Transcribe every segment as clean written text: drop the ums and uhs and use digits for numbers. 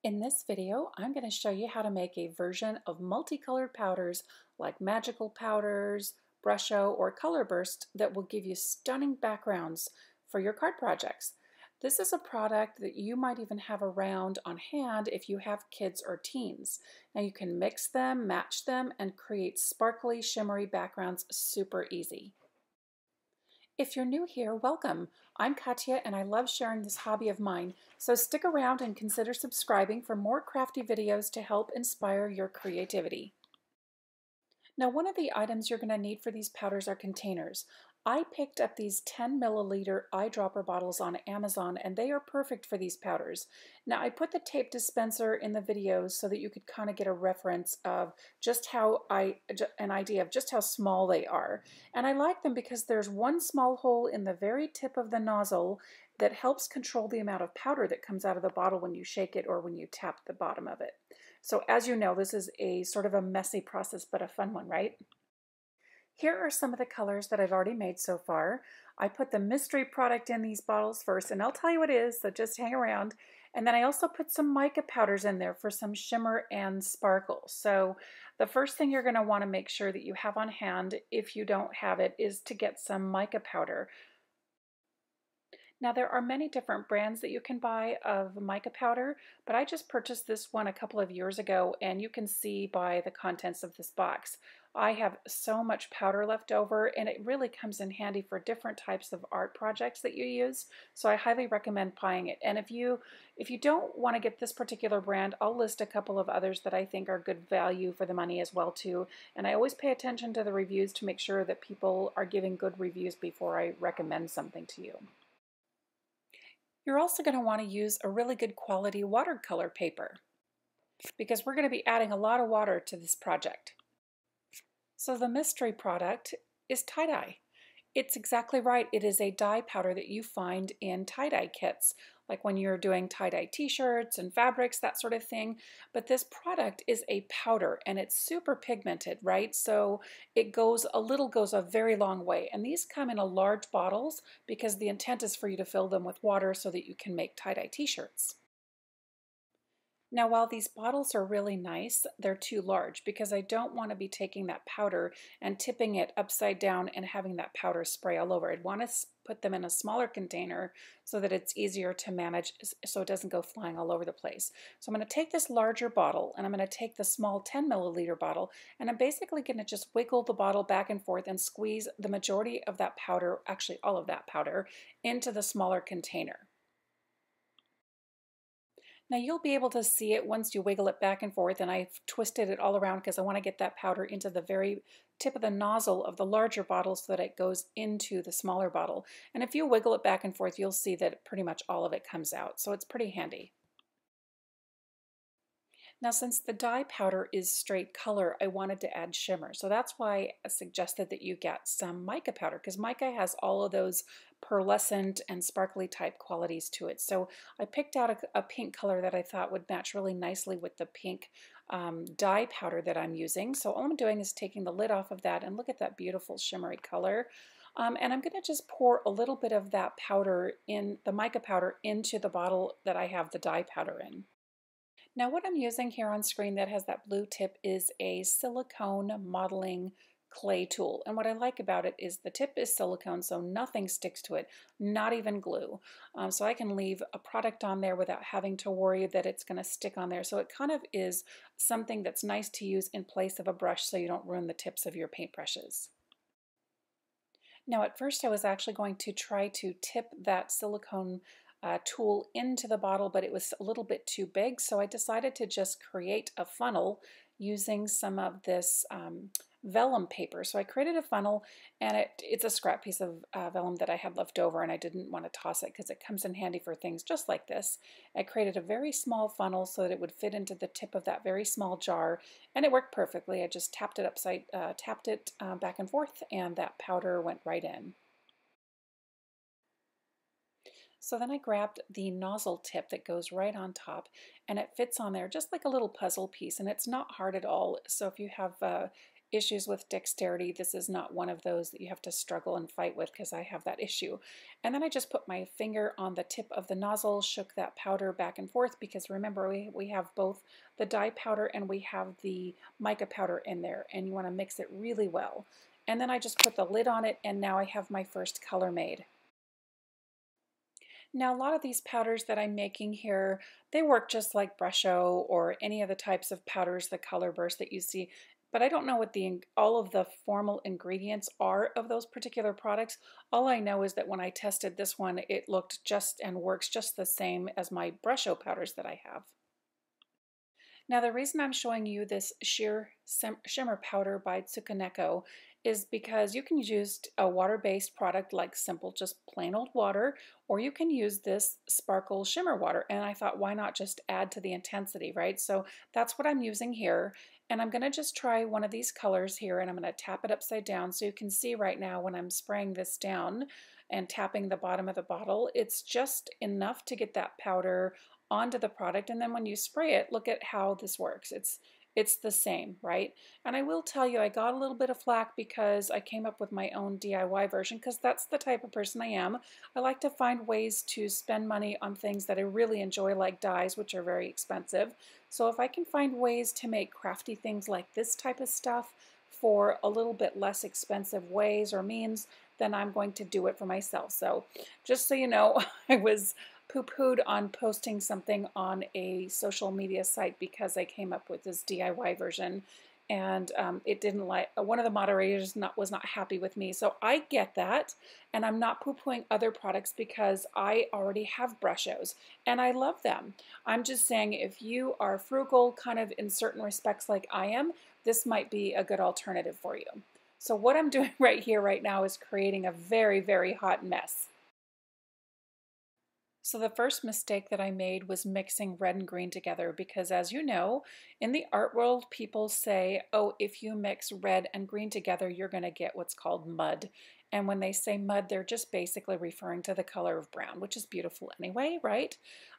In this video, I'm going to show you how to make a version of multicolored powders like magical powders, brusho, or color burst that will give you stunning backgrounds for your card projects. This is a product that you might even have around on hand if you have kids or teens. Now you can mix them, match them, and create sparkly, shimmery backgrounds super easy. If you're new here, welcome. I'm Kathya and I love sharing this hobby of mine, so stick around and consider subscribing for more crafty videos to help inspire your creativity. Now, one of the items you're going to need for these powders are containers. I picked up these 10 milliliter eyedropper bottles on Amazon and they are perfect for these powders. Now, I put the tape dispenser in the videos so that you could kind of get a reference of an idea of just how small they are. And I like them because there's one small hole in the very tip of the nozzle that helps control the amount of powder that comes out of the bottle when you shake it or when you tap the bottom of it. So as you know, this is a sort of a messy process, but a fun one, right? Here are some of the colors that I've already made so far. I put the mystery product in these bottles first, and I'll tell you what it is, so just hang around. And then I also put some mica powders in there for some shimmer and sparkle. So the first thing you're going to want to make sure that you have on hand, if you don't have it, is to get some mica powder. Now there are many different brands that you can buy of mica powder, but I just purchased this one a couple of years ago, and you can see by the contents of this box. I have so much powder left over, and it really comes in handy for different types of art projects that you use, so I highly recommend buying it. And if you don't want to get this particular brand, I'll list a couple of others that I think are good value for the money as well too. And I always pay attention to the reviews to make sure that people are giving good reviews before I recommend something to you. You're also going to want to use a really good quality watercolor paper because we're going to be adding a lot of water to this project. So the mystery product is tie-dye. It's exactly right. It is a dye powder that you find in tie-dye kits, like when you're doing tie-dye t-shirts and fabrics, that sort of thing. But this product is a powder and it's super pigmented, right? So it goes a very long way. And these come in a large bottles because the intent is for you to fill them with water so that you can make tie-dye t-shirts. Now, while these bottles are really nice, they're too large because I don't want to be taking that powder and tipping it upside down and having that powder spray all over. I'd want to put them in a smaller container so that it's easier to manage so it doesn't go flying all over the place. So I'm going to take this larger bottle and I'm going to take the small 10 milliliter bottle and I'm basically going to just wiggle the bottle back and forth and squeeze the majority of that powder, actually all of that powder, into the smaller container. Now you'll be able to see it once you wiggle it back and forth, and I've twisted it all around because I want to get that powder into the very tip of the nozzle of the larger bottle so that it goes into the smaller bottle. And if you wiggle it back and forth, you'll see that pretty much all of it comes out, so it's pretty handy. Now, since the dye powder is straight color, I wanted to add shimmer. So that's why I suggested that you get some mica powder because mica has all of those pearlescent and sparkly type qualities to it. So I picked out a pink color that I thought would match really nicely with the pink dye powder that I'm using. So all I'm doing is taking the lid off of that and look at that beautiful shimmery color. And I'm going to just pour a little bit of that powder the mica powder into the bottle that I have the dye powder in. Now what I'm using here on screen that has that blue tip is a silicone modeling clay tool. And what I like about it is the tip is silicone, so nothing sticks to it, not even glue. So I can leave a product on there without having to worry that it's going to stick on there. So it kind of is something that's nice to use in place of a brush so you don't ruin the tips of your paintbrushes. Now at first I was actually going to try to tip that silicone tool into the bottle, but it was a little bit too big, so I decided to just create a funnel using some of this vellum paper. So I created a funnel, and it's a scrap piece of vellum that I had left over, and I didn't want to toss it because it comes in handy for things just like this. I created a very small funnel so that it would fit into the tip of that very small jar, and it worked perfectly. I just tapped it back and forth, and that powder went right in. So then I grabbed the nozzle tip that goes right on top and it fits on there just like a little puzzle piece, and it's not hard at all. So if you have issues with dexterity, this is not one of those that you have to struggle and fight with because I have that issue. And then I just put my finger on the tip of the nozzle, shook that powder back and forth because remember we have both the dye powder and we have the mica powder in there, and you want to mix it really well. And then I just put the lid on it, and now I have my first color made. Now, a lot of these powders that I'm making here, they work just like Brusho or any of the types of powders, the color burst that you see, but I don't know what all of the formal ingredients are of those particular products. All I know is that when I tested this one, it looked just and works just the same as my Brusho powders that I have. Now the reason I'm showing you this Shimmer Powder by Tsukaneko is because you can use a water-based product like simple, just plain old water, or you can use this sparkle shimmer water. And I thought, why not just add to the intensity, right? So that's what I'm using here. And I'm gonna just try one of these colors here, and I'm gonna tap it upside down so you can see right now when I'm spraying this down and tapping the bottom of the bottle, it's just enough to get that powder onto the product, and then when you spray it, look at how this works. It's the same, right? And I will tell you, I got a little bit of flack because I came up with my own DIY version because that's the type of person I am. I like to find ways to spend money on things that I really enjoy, like dyes, which are very expensive. So if I can find ways to make crafty things like this type of stuff for a little bit less expensive ways or means, then I'm going to do it for myself. So just so you know, I was poo-pooed on posting something on a social media site because I came up with this DIY version, and it didn't like, one of the moderators was not happy with me. So I get that, and I'm not poo-pooing other products because I already have Brushos and I love them. I'm just saying if you are frugal kind of in certain respects like I am, this might be a good alternative for you. So what I'm doing right here right now is creating a very, very hot mess. So the first mistake that I made was mixing red and green together because, as you know, in the art world, people say, oh, if you mix red and green together, you're going to get what's called mud. And when they say mud, they're just basically referring to the color of brown, which is beautiful anyway, right?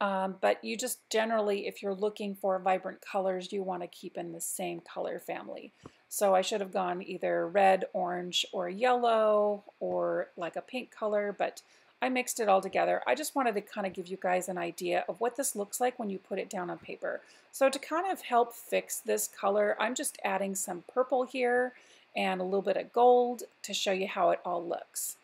But you just generally, if you're looking for vibrant colors, you want to keep in the same color family. So I should have gone either red, orange, or yellow, or like a pink color, but I mixed it all together. I just wanted to kind of give you guys an idea of what this looks like when you put it down on paper. So to kind of help fix this color, I'm just adding some purple here and a little bit of gold to show you how it all looks.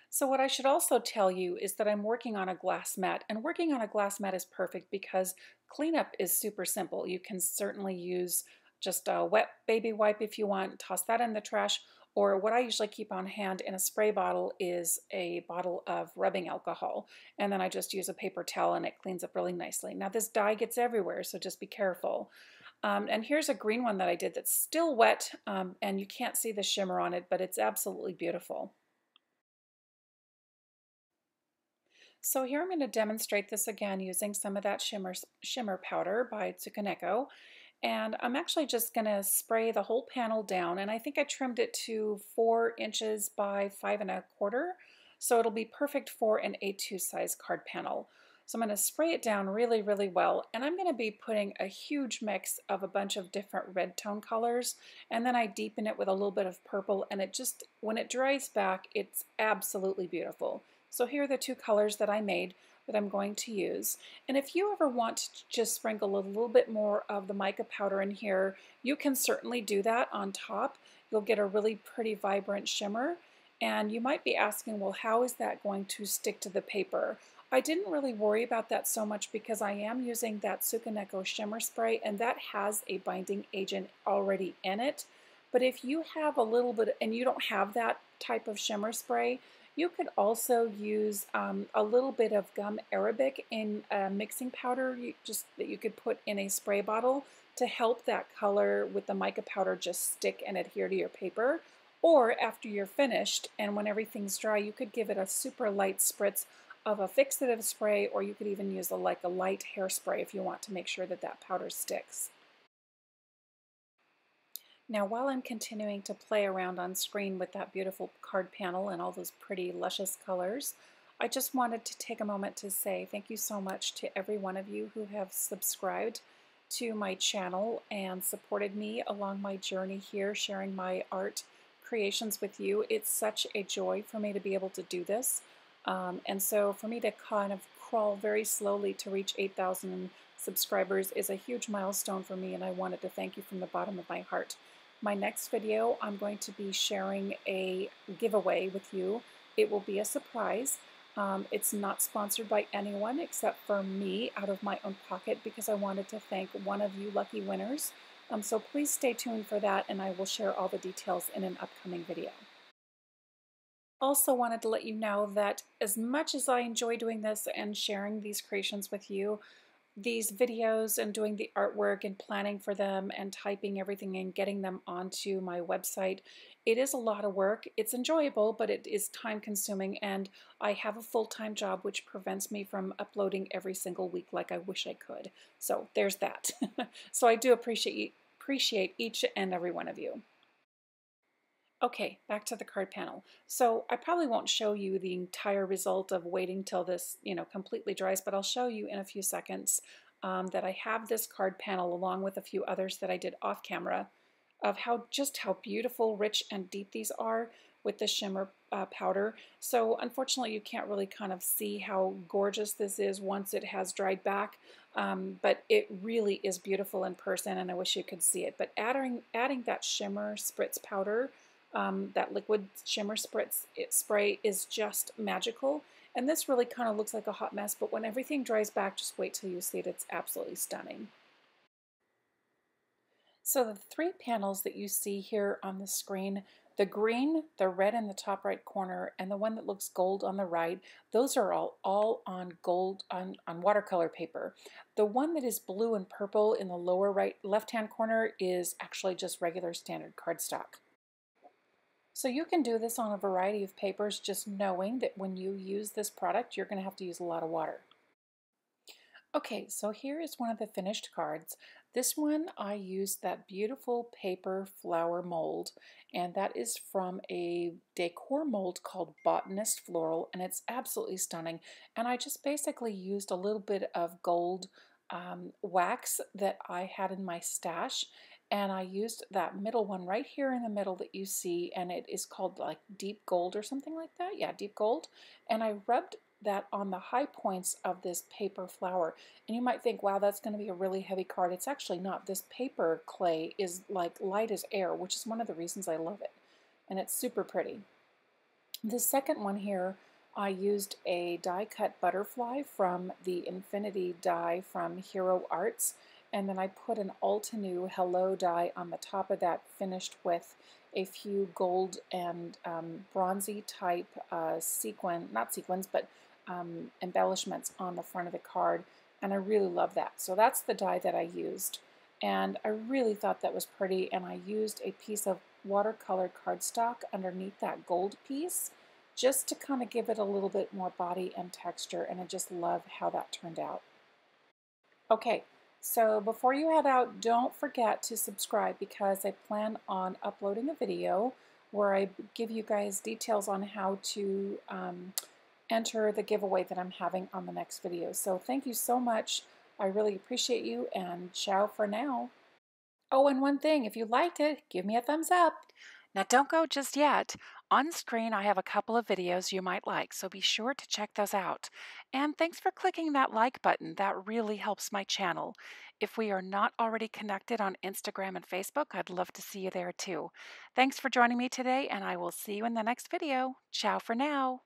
So what I should also tell you is that I'm working on a glass mat, and working on a glass mat is perfect because cleanup is super simple. You can certainly use just a wet baby wipe if you want, toss that in the trash, or what I usually keep on hand in a spray bottle is a bottle of rubbing alcohol, and then I just use a paper towel and it cleans up really nicely. Now this dye gets everywhere, so just be careful. And here's a green one that I did that's still wet, and you can't see the shimmer on it, but it's absolutely beautiful. So here I'm going to demonstrate this again using some of that shimmer powder by Tsukaneko. And I'm actually just going to spray the whole panel down, and I think I trimmed it to 4 inches by 5¼ so it'll be perfect for an A2 size card panel. So I'm going to spray it down really, really well, and I'm going to be putting a huge mix of a bunch of different red tone colors, and then I deepen it with a little bit of purple, and it just, when it dries back, it's absolutely beautiful. So here are the 2 colors that I made that I'm going to use. And if you ever want to just sprinkle a little bit more of the mica powder in here, you can certainly do that on top. You'll get a really pretty vibrant shimmer. And you might be asking, well, how is that going to stick to the paper? I didn't really worry about that so much because I am using that Tsukaneko shimmer spray, and that has a binding agent already in it. But if you have a little bit, and you don't have that type of shimmer spray, you could also use a little bit of gum arabic in a mixing powder that you could put in a spray bottle to help that color with the mica powder just stick and adhere to your paper. Or after you're finished and when everything's dry, you could give it a super light spritz of a fixative spray, or you could even use like a light hairspray if you want to make sure that that powder sticks. Now while I'm continuing to play around on screen with that beautiful card panel and all those pretty luscious colors, I just wanted to take a moment to say thank you so much to every one of you who have subscribed. to my channel and supported me along my journey here, sharing my art creations with you. It's such a joy for me to be able to do this. And so for me to kind of crawl very slowly to reach 8,000 subscribers is a huge milestone for me, and I wanted to thank you from the bottom of my heart. My next video, I'm going to be sharing a giveaway with you. It will be a surprise. It's not sponsored by anyone except for me out of my own pocket, because I wanted to thank one of you lucky winners. So please stay tuned for that, and I will share all the details in an upcoming video. Also wanted to let you know that as much as I enjoy doing this and sharing these creations with you, these videos and doing the artwork and planning for them and typing everything and getting them onto my website, it is a lot of work. It's enjoyable, but it is time consuming, and I have a full-time job which prevents me from uploading every single week like I wish I could. So there's that. So I do appreciate each and every one of you. Okay, back to the card panel. So I probably won't show you the entire result of waiting till this, completely dries, but I'll show you in a few seconds that I have this card panel along with a few others that I did off camera of just how beautiful, rich, and deep these are with the shimmer powder. So unfortunately, you can't really kind of see how gorgeous this is once it has dried back, but it really is beautiful in person, and I wish you could see it. But adding that shimmer spritz powder, that liquid shimmer spray is just magical. And this really kind of looks like a hot mess, but when everything dries back, just wait till you see it. It's absolutely stunning. So the three panels that you see here on the screen, the green, the red in the top right corner, and the one that looks gold on the right, those are all on gold on watercolor paper. The one that is blue and purple in the lower right left-hand corner is actually just regular standard cardstock. So you can do this on a variety of papers, just knowing that when you use this product, you're going to have to use a lot of water. Okay, so here is one of the finished cards. This one I used that beautiful paper flower mold, and that is from a decor mold called Botanist Floral, and it's absolutely stunning. And I just basically used a little bit of gold wax that I had in my stash, and I used that middle one right here in the middle that you see, and it is called like deep gold or something like that. Yeah, deep gold. And I rubbed that on the high points of this paper flower. And you might think, wow, that's going to be a really heavy card. It's actually not. This paper clay is like light as air, which is one of the reasons I love it. And it's super pretty. The second one here, I used a die cut butterfly from the Infinity die from Hero Arts, and then I put an Altenew Hello die on the top of that, finished with a few gold and bronzy type not sequins, but embellishments on the front of the card, and I really love that. So that's the die that I used, and I really thought that was pretty, and I used a piece of watercolor cardstock underneath that gold piece just to kind of give it a little bit more body and texture, and I just love how that turned out. Okay, so before you head out, don't forget to subscribe, because I plan on uploading a video where I give you guys details on how to enter the giveaway that I'm having on the next video. So thank you so much. I really appreciate you, and ciao for now. Oh, and one thing, if you liked it, give me a thumbs up. Now don't go just yet. On screen I have a couple of videos you might like, so be sure to check those out. And thanks for clicking that like button. That really helps my channel. If we are not already connected on Instagram and Facebook, I'd love to see you there too. Thanks for joining me today, and I will see you in the next video. Ciao for now.